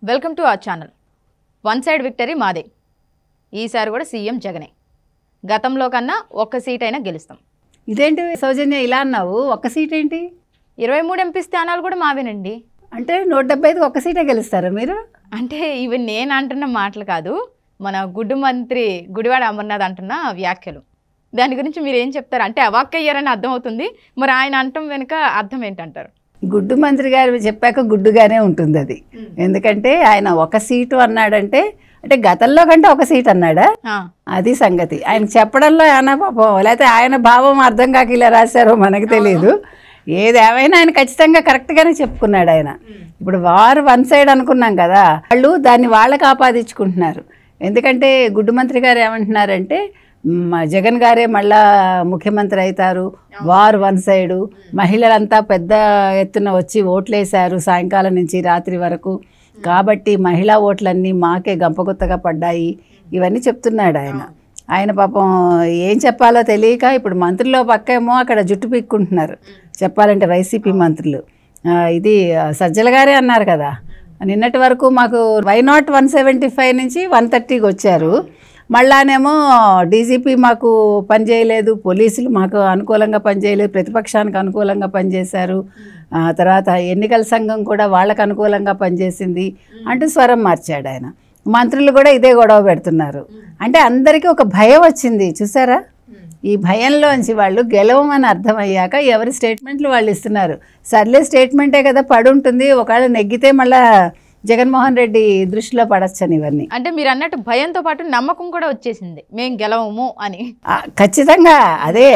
Welcome to our channel. One side victory మాదే. ఈసారి కూడా సీఎం జగనే. గతంలో కన్నా ఒక్క సీట్ అయినా గెలుస్తాం. ఇదేంటి సౌజన్య ఇలా అన్నావు? ఒక్క సీట్ ఏంటి? 23 ఎంపీ స్థానాలు కూడా మావేనండి. అంటే 175కి ఒక్క సీటే గెలుస్తారా మీరు? అంటే ఇవి నేను అంటున్న మాటలు కాదు, మన గుడ్డు మంత్రి గుడివాడ అమర్నాథ్ అంటున్న వ్యాఖ్యలు. దాని గురించి మీరు ఏం చెప్తారు? అంటే అవాక్కయ్యారని అర్థం అవుతుంది, మరి ఆయన అంటం వెనుక అర్థం ఏంటంటారు? గుడ్డు మంత్రి గారు చెప్పాక గుడ్డుగానే ఉంటుంది అది. ఎందుకంటే ఆయన ఒక సీటు అన్నాడంటే అంటే గతంలో కంటే ఒక సీట్ అన్నాడా, అది సంగతి. ఆయన చెప్పడంలో ఏమైనా పాపం లేకపోతే ఆయన భావం అర్థం కాక ఇలా రాశారో మనకు తెలియదు. ఏదేమైనా ఆయన ఖచ్చితంగా కరెక్ట్గానే చెప్పుకున్నాడు ఆయన. ఇప్పుడు వారు వన్ సైడ్ అనుకున్నాం కదా, వాళ్ళు దాన్ని వాళ్ళకి ఆపాదించుకుంటున్నారు. ఎందుకంటే గుడ్డు మంత్రి గారు ఏమంటున్నారంటే జగన్ గారే మళ్ళా ముఖ్యమంత్రి అవుతారు, వారు వన్ సైడు, మహిళలంతా పెద్ద ఎత్తున వచ్చి ఓట్లేశారు సాయంకాలం నుంచి రాత్రి వరకు, కాబట్టి మహిళా ఓట్లన్నీ మాకే గంపగుత్తగా పడ్డాయి, ఇవన్నీ చెప్తున్నాడు ఆయన. ఆయన పాపం ఏం చెప్పాలో తెలియక ఇప్పుడు మంత్రుల్లో పక్కేమో అక్కడ జుట్టు పీక్కుంటున్నారు చెప్పాలంటే వైసీపీ మంత్రులు. ఇది సజ్జల గారే అన్నారు కదా, నిన్నటి వరకు మాకు వై నాట్ 175 నుంచి 130కి వచ్చారు, మళ్ళానేమో డీజీపీ మాకు పనిచేయలేదు, పోలీసులు మాకు అనుకూలంగా పనిచేయలేదు, ప్రతిపక్షానికి అనుకూలంగా పనిచేశారు, తర్వాత ఎన్నికల సంఘం కూడా వాళ్ళకు అనుకూలంగా పనిచేసింది అంటూ స్వరం మార్చాడు ఆయన. మంత్రులు కూడా ఇదే గొడవ పెడుతున్నారు. అంటే అందరికీ ఒక భయం వచ్చింది చూసారా. ఈ భయంలోంచి వాళ్ళు గెలవమని అర్థమయ్యాక ఎవరి స్టేట్మెంట్లు వాళ్ళు ఇస్తున్నారు. సర్లే స్టేట్మెంటే కదా పడుంటుంది, ఒకవేళ నెగ్గితే మళ్ళా జగన్మోహన్ రెడ్డి దృష్టిలో పడచ్చని ఇవన్నీ. అంటే మీరు అన్నట్టు భయంతో పాటు నమ్మకం కూడా వచ్చేసింది, మేము గెలవము అని. ఖచ్చితంగా అదే.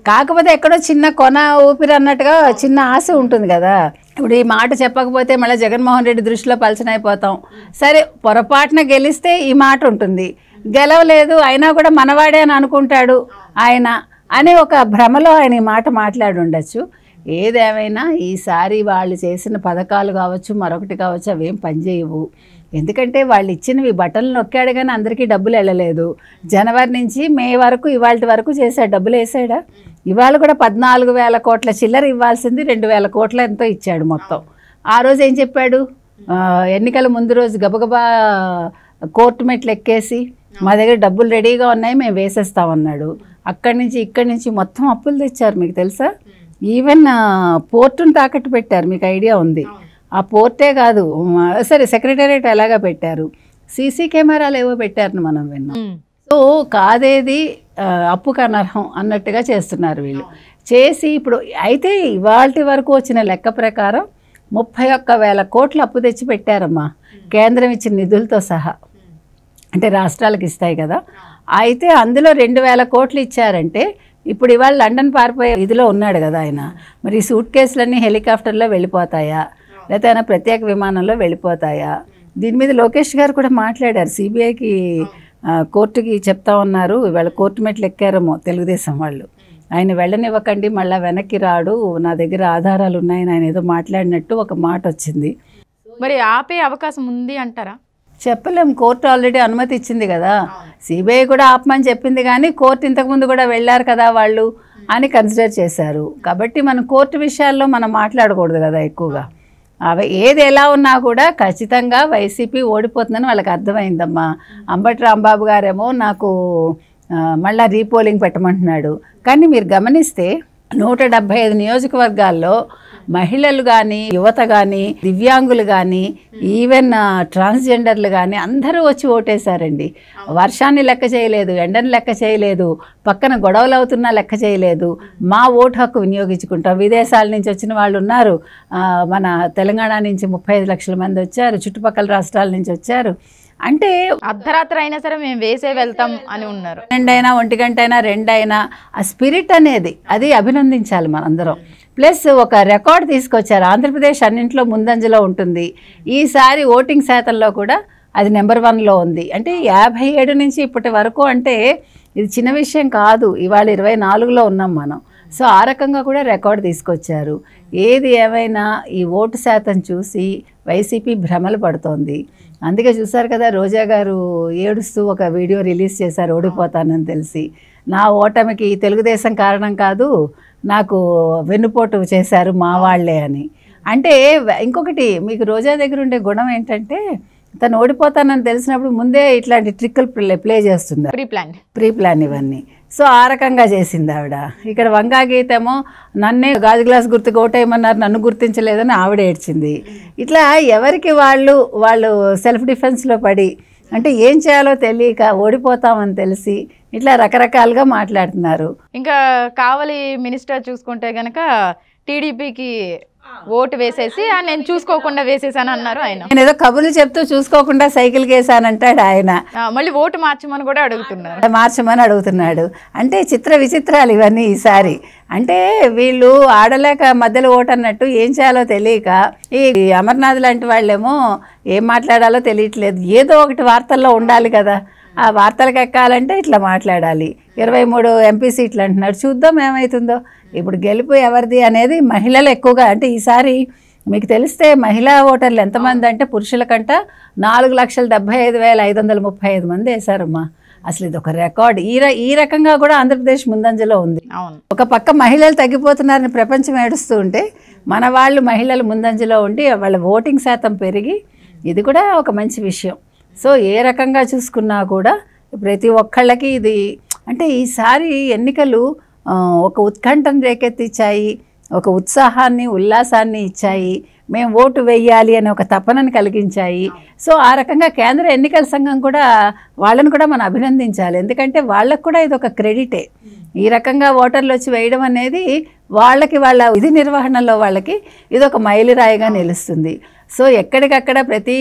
కాకపోతే ఎక్కడో చిన్న కొన ఊపిరి అన్నట్టుగా చిన్న ఆశ ఉంటుంది కదా. ఇప్పుడు ఈ మాట చెప్పకపోతే మళ్ళీ జగన్మోహన్ రెడ్డి దృష్టిలో పలచనైపోతాం. సరే పొరపాటున గెలిస్తే ఈ మాట ఉంటుంది, గెలవలేదు అయినా కూడా మనవాడే అని అనుకుంటాడు ఆయన అనే ఒక భ్రమలో ఆయన ఈ మాట మాట్లాడి ఉండొచ్చు. ఏదేమైనా ఈసారి వాళ్ళు చేసిన పథకాలు కావచ్చు మరొకటి కావచ్చు అవేం పనిచేయవు. ఎందుకంటే వాళ్ళు ఇచ్చినవి బట్టలు నొక్కాడు కానీ అందరికీ డబ్బులు వెళ్ళలేదు. జనవరి నుంచి మే వరకు ఇవాళ వరకు చేశాడు, డబ్బులు వేసాడా? ఇవాళ కూడా 14,000 కోట్ల చిల్లర ఇవ్వాల్సింది 2,000 కోట్ల ఎంతో ఇచ్చాడు మొత్తం. ఆ రోజు ఏం చెప్పాడు? ఎన్నికల ముందు రోజు గబగబా కోర్టు మెట్లు ఎక్కేసి మా దగ్గర డబ్బులు రెడీగా ఉన్నాయి మేము వేసేస్తామన్నాడు. అక్కడి నుంచి ఇక్కడి నుంచి మొత్తం అప్పులు తెచ్చారు, మీకు తెలుసా? ఈవెన్ పోర్టును తాకట్టు పెట్టారు, మీకు ఐడియా ఉంది. ఆ పోర్టే కాదు, సరే సెక్రటేరియట్ ఎలాగా పెట్టారు, సీసీ కెమెరాలు ఏవో పెట్టారని మనం విన్నాం. సో కాదేది అప్పుకు అనర్హం అన్నట్టుగా చేస్తున్నారు వీళ్ళు. చేసి ఇప్పుడు అయితే ఇవాళ వరకు వచ్చిన లెక్క ప్రకారం 31,000 కోట్లు అప్పు తెచ్చి పెట్టారమ్మా, కేంద్రం ఇచ్చిన నిధులతో సహా. అంటే రాష్ట్రాలకు ఇస్తాయి కదా, అయితే అందులో 2,000 కోట్లు ఇచ్చారంటే ఇప్పుడు ఇవాళ లండన్ పారిపోయే ఇదిలో ఉన్నాడు కదా ఆయన. మరి ఈ సూట్ కేసులన్నీ హెలికాప్టర్లో వెళ్ళిపోతాయా లేకపోతే ఆయన ప్రత్యేక విమానంలో వెళ్ళిపోతాయా? దీని మీద లోకేష్ గారు కూడా మాట్లాడారు. సిబిఐకి కోర్టుకి చెప్తా ఉన్నారు, ఇవాళ కోర్టు మెట్లు ఎక్కారేమో తెలుగుదేశం వాళ్ళు. ఆయన వెళ్ళనివ్వకండి మళ్ళీ వెనక్కి రాడు, నా దగ్గర ఆధారాలు ఉన్నాయని ఆయన ఏదో మాట్లాడినట్టు ఒక మాట వచ్చింది. మరి ఆపే అవకాశం ఉంది అంటారా? చెప్పలేం, కోర్టు ఆల్రెడీ అనుమతి ఇచ్చింది కదా. సిబిఐ కూడా ఆపమని చెప్పింది కానీ కోర్టు ఇంతకుముందు కూడా వెళ్ళారు కదా వాళ్ళు అని కన్సిడర్ చేశారు. కాబట్టి మనం కోర్టు విషయాల్లో మనం మాట్లాడకూడదు కదా ఎక్కువగా. అవి ఏది ఎలా ఉన్నా కూడా ఖచ్చితంగా వైసీపీ ఓడిపోతుందని వాళ్ళకి అర్థమైందమ్మా. అంబటి రాంబాబు గారేమో నాకు మళ్ళీ రీపోలింగ్ పెట్టమంటున్నాడు. కానీ మీరు గమనిస్తే 175 నియోజకవర్గాల్లో మహిళలు కానీ యువత కానీ దివ్యాంగులు కానీ ఈవెన్ ట్రాన్స్జెండర్లు కానీ అందరూ వచ్చి ఓటేశారండి. వర్షాన్ని లెక్క చేయలేదు, ఎండని లెక్క చేయలేదు, పక్కన గొడవలు అవుతున్నా లెక్క చేయలేదు. మా ఓటు హక్కు వినియోగించుకుంటాం. విదేశాల నుంచి వచ్చిన వాళ్ళు ఉన్నారు, మన తెలంగాణ నుంచి 35 లక్షల మంది వచ్చారు, చుట్టుపక్కల రాష్ట్రాల నుంచి వచ్చారు. అంటే అర్ధరాత్రి అయినా సరే మేము వేసే వెళ్తాం అని ఉన్నారు. 2 అయినా 1 గంట అయినా 2 అయినా ఆ స్పిరిట్ అనేది అది అభినందించాలి మనందరం. ప్లస్ ఒక రికార్డ్ తీసుకొచ్చారు, ఆంధ్రప్రదేశ్ అన్నింటిలో ముందంజలో ఉంటుంది. ఈసారి ఓటింగ్ శాతంలో కూడా అది నెంబర్ 1లో ఉంది. అంటే 57 నుంచి ఇప్పటి వరకు, అంటే ఇది చిన్న విషయం కాదు. ఇవాళ 24లో ఉన్నాం మనం. సో ఆ రకంగా కూడా రికార్డు తీసుకొచ్చారు. ఏది ఏమైనా ఈ ఓటు శాతం చూసి వైసీపీ భ్రమలు పడుతోంది. అందుకే చూసారు కదా, రోజా గారు ఏడుస్తూ ఒక వీడియో రిలీజ్ చేశారు, ఓడిపోతానని తెలిసి. నా ఓటమికి తెలుగుదేశం కారణం కాదు, నాకు వెన్నుపోటు చేశారు మా వాళ్ళే అని. అంటే ఇంకొకటి మీకు రోజా దగ్గర ఉండే గుణం ఏంటంటే తను ఓడిపోతానని తెలిసినప్పుడు ముందే ఇట్లాంటి ట్రిక్కులు ప్లే చేస్తుంది, ప్రీ ప్లాన్ ఇవన్నీ. సో ఆ రకంగా చేసింది ఆవిడ. ఇక్కడ వంగా గీతేమో నన్నే గాజు గ్లాస్ గుర్తుకు ఓటేయమన్నారు, నన్ను గుర్తించలేదని ఆవిడ ఏడ్చింది. ఇట్లా ఎవరికి వాళ్ళు సెల్ఫ్ డిఫెన్స్లో పడి అంటే ఏం చేయాలో తెలియక ఓడిపోతామని తెలిసి ఇట్లా రకరకాలుగా మాట్లాడుతున్నారు. ఇంకా కావలి మినిస్టర్ చూసుకుంటే గనక టీడీపీకి ఓటు వేసేసి నేను చూసుకోకుండా వేసేసాను అన్నారు ఆయన. నేను ఏదో కబుర్లు చెప్తూ చూసుకోకుండా సైకిల్ కేసానంటాడు ఆయన. మళ్ళీ ఓటు మార్చమని కూడా అడుగుతున్నాడు. అంటే చిత్ర విచిత్రాలు ఇవన్నీ ఈసారి. అంటే వీళ్ళు ఆడలేక మధ్యలో ఓటు అన్నట్టు ఏం చేయాలో తెలియక ఈ అమర్నాథ్ లాంటి వాళ్ళేమో ఏం మాట్లాడాలో తెలియట్లేదు. ఏదో ఒకటి వార్తల్లో ఉండాలి కదా, ఆ వార్తలకు ఎక్కాలంటే ఇట్లా మాట్లాడాలి. 23 ఎంపీ సీట్లు అంటున్నాడు, చూద్దాం ఏమవుతుందో. ఇప్పుడు గెలుపు ఎవరిది అనేది మహిళలు ఎక్కువగా, అంటే ఈసారి మీకు తెలిస్తే మహిళా ఓటర్లు ఎంతమంది అంటే పురుషుల కంట 4,75,535 మంది వేశారమ్మా. అసలు ఇది ఒక రికార్డ్. ఈ రకంగా కూడా ఆంధ్రప్రదేశ్ ముందంజలో ఉంది. ఒక పక్క మహిళలు తగ్గిపోతున్నారని ప్రపంచం ఏడుస్తూ ఉంటే మన వాళ్ళు మహిళలు ముందంజలో ఉండి వాళ్ళ ఓటింగ్ శాతం పెరిగి ఇది కూడా ఒక మంచి విషయం. సో ఏ రకంగా చూసుకున్నా కూడా ప్రతి ఒక్కళ్ళకి ఇది అంటే ఈసారి ఎన్నికలు ఒక ఉత్కంఠను రేకెత్తిచ్చాయి, ఒక ఉత్సాహాన్ని ఉల్లాసాన్ని ఇచ్చాయి, మేము ఓటు వేయాలి అనే ఒక తపనను కలిగించాయి. సో ఆ రకంగా కేంద్ర ఎన్నికల సంఘం కూడా వాళ్ళని కూడా మనం అభినందించాలి. ఎందుకంటే వాళ్ళకు కూడా ఇది ఒక క్రెడిటే. ఈ రకంగా ఓటర్లు వచ్చి వేయడం అనేది వాళ్ళకి వాళ్ళ విధి నిర్వహణలో వాళ్ళకి ఇది ఒక మైలురాయిగా నిలుస్తుంది. సో ఎక్కడికక్కడ ప్రతి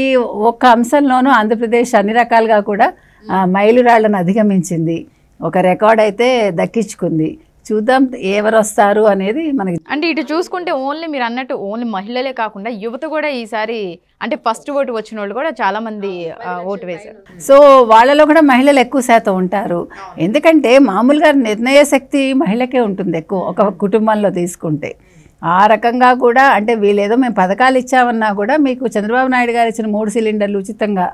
ఒక్క అంశంలోనూ ఆంధ్రప్రదేశ్ అన్ని రకాలుగా కూడా మైలురాళ్లను అధిగమించింది, ఒక రికార్డ్ అయితే దక్కించుకుంది. చూద్దాం ఎవరు వస్తారు అనేది మనకి. అంటే ఇటు చూసుకుంటే ఓన్లీ మీరు అన్నట్టు ఓన్లీ మహిళలే కాకుండా యువత కూడా ఈసారి అంటే ఫస్ట్ ఓటు వచ్చిన వాళ్ళు కూడా చాలా మంది ఓటు వేశారు. సో వాళ్ళలో కూడా మహిళలు ఎక్కువ శాతం ఉంటారు. ఎందుకంటే మామూలుగా నిర్ణయ శక్తి మహిళకే ఉంటుంది ఎక్కువ ఒక కుటుంబంలో తీసుకుంటే. ఆ రకంగా కూడా అంటే వీళ్ళేదో మేము పథకాలు ఇచ్చామన్నా కూడా మీకు చంద్రబాబు నాయుడు గారు ఇచ్చిన 3 సిలిండర్లు ఉచితంగా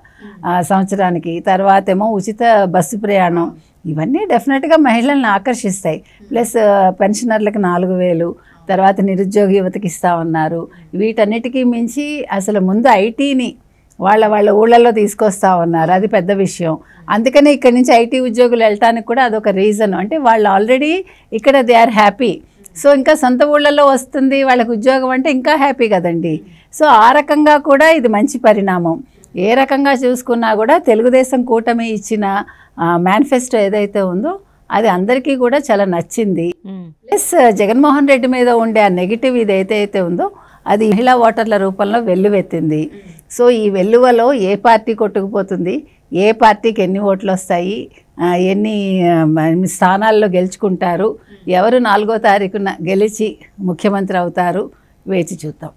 సంవత్సరానికి, తర్వాత ఏమో ఉచిత బస్సు ప్రయాణం, ఇవన్నీ డెఫినెట్గా మహిళల్ని ఆకర్షిస్తాయి. ప్లస్ పెన్షనర్లకు 4,000, తర్వాత నిరుద్యోగ యువతకి ఇస్తామన్నారు. వీటన్నిటికీ మించి అసలు ముందు ఐటీని వాళ్ళ ఊళ్ళల్లో తీసుకొస్తా ఉన్నారు, అది పెద్ద విషయం. అందుకనే ఇక్కడి నుంచి ఐటీ ఉద్యోగులు వెళ్ళటానికి కూడా అదొక రీజన్. అంటే వాళ్ళు ఆల్రెడీ ఇక్కడ దే ఆర్ హ్యాపీ. సో ఇంకా సొంత ఊళ్ళల్లో వస్తుంది వాళ్ళకి ఉద్యోగం అంటే ఇంకా హ్యాపీ కదండి. సో ఆ రకంగా కూడా ఇది మంచి పరిణామం. ఏ రకంగా చూసుకున్నా కూడా తెలుగుదేశం కూటమి ఇచ్చిన మేనిఫెస్టో ఏదైతే ఉందో అది అందరికీ కూడా చాలా నచ్చింది. ప్లస్ జగన్మోహన్ రెడ్డి మీద ఉండే ఆ నెగిటివ్ ఇదైతే ఉందో అది మహిళా ఓటర్ల రూపంలో వెల్లువెత్తింది. సో ఈ వెల్లువలో ఏ పార్టీ కొట్టుకుపోతుంది, ఏ పార్టీకి ఎన్ని ఓట్లు వస్తాయి, ఎన్ని స్థానాల్లో గెలుచుకుంటారు, ఎవరు 4వ తారీఖున గెలిచి ముఖ్యమంత్రి అవుతారు, వేచి చూద్దాం.